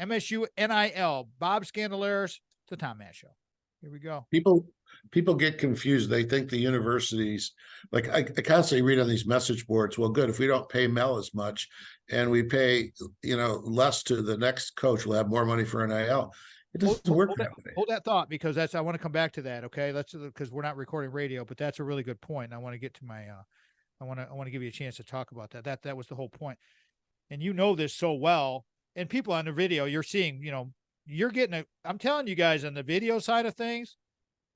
MSU NIL. Bob Skandalaris, the Tom Mass Show. Here we go. People get confused. They think the universities, like I constantly read on these message boards, well, good, if we don't pay Mel as much and we pay, less to the next coach, we'll have more money for NIL. It doesn't work that way. Hold that thought, because I want to come back to that. Okay. Because we're not recording radio, but that's a really good point. And I want to get to my, I want to give you a chance to talk about that. That was the whole point. And this so well, and people on the video, you're seeing, you're getting I'm telling you guys, on the video side of things,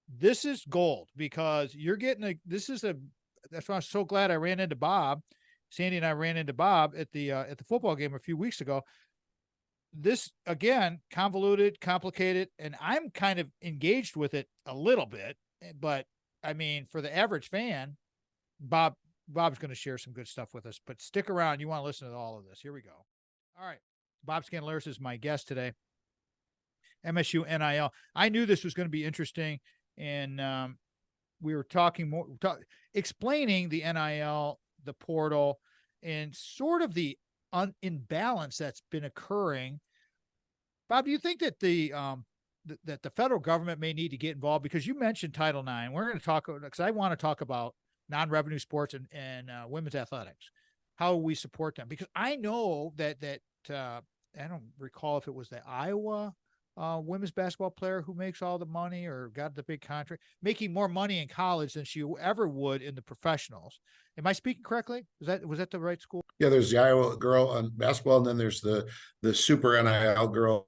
this is gold, because you're getting that's why I'm so glad I ran into Bob. Sandy and I ran into Bob at the football game a few weeks ago. This, again, convoluted, complicated, and I'm kind of engaged with it a little bit, but I mean, for the average fan, Bob's going to share some good stuff with us, but stick around. You want to listen to all of this. Here we go. All right. Bob Skandalaris is my guest today. MSU NIL. I knew this was going to be interesting, and we were talking explaining the NIL, the portal, and sort of the imbalance that's been occurring. Bob, do you think that that the federal government may need to get involved? Because you mentioned Title IX. We're going to talk, because I want to talk about non-revenue sports and women's athletics, how we support them. Because I know that I don't recall if it was the Iowa women's basketball player who makes all the money or got the big contract, making more money in college than she ever would in the professionals. Am I speaking correctly? Was that the right school? Yeah, there's the Iowa girl on basketball, and then there's the super NIL girl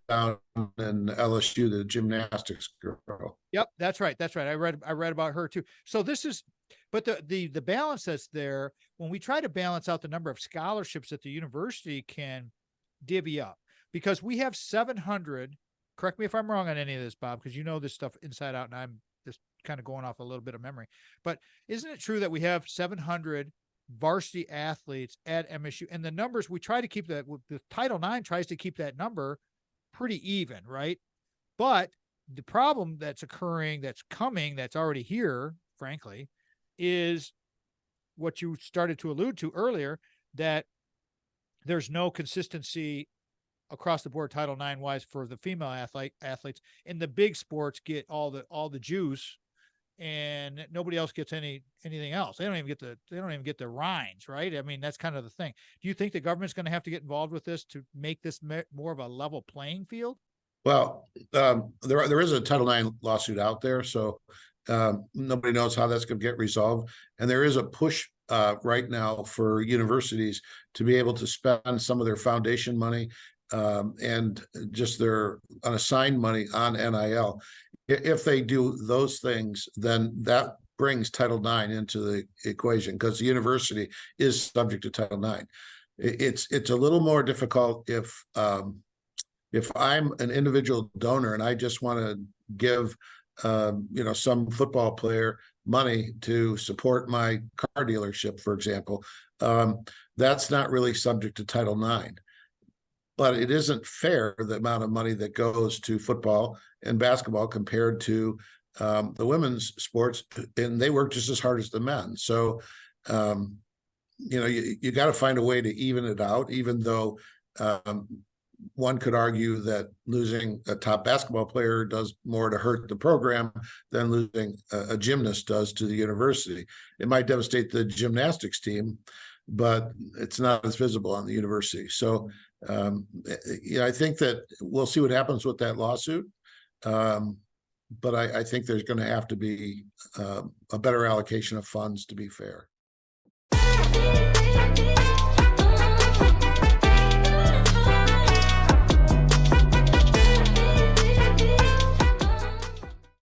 down in LSU, the gymnastics girl. Yep, that's right. I read about her too. So this is, but the balance that's there, when we try to balance out the number of scholarships that the university can divvy up, because we have 700. Correct me if I'm wrong on any of this, Bob, because you know this stuff inside out, and I'm just kind of going off a little bit of memory. But isn't it true that we have 700 varsity athletes at MSU? And the numbers, we try to keep that, the Title IX tries to keep that number pretty even, right? But the problem that's occurring, that's already here, frankly, is what you started to allude to earlier, that there's no consistency across the board Title IX wise for the female athletes, and the big sports get all the juice, and nobody else gets anything else. They don't even get the rinds, right? I mean, that's kind of the thing. Do you think the government's going to have to get involved with this to make this more of a level playing field? Well, there is a Title IX lawsuit out there, so nobody knows how that's going to get resolved. And there is a push right now for universities to be able to spend some of their foundation money and just their unassigned money on NIL. If they do those things, then that brings Title IX into the equation, because the university is subject to Title IX. It's a little more difficult if I'm an individual donor and I just want to give some football player money to support my car dealership, for example. That's not really subject to Title IX. But it isn't fair, the amount of money that goes to football and basketball compared to the women's sports, and they work just as hard as the men. So, you got to find a way to even it out, even though one could argue that losing a top basketball player does more to hurt the program than losing a gymnast does to the university. It might devastate the gymnastics team, but it's not as visible on the university. So, I think that we'll see what happens with that lawsuit. But I think there's going to have to be a better allocation of funds to be fair.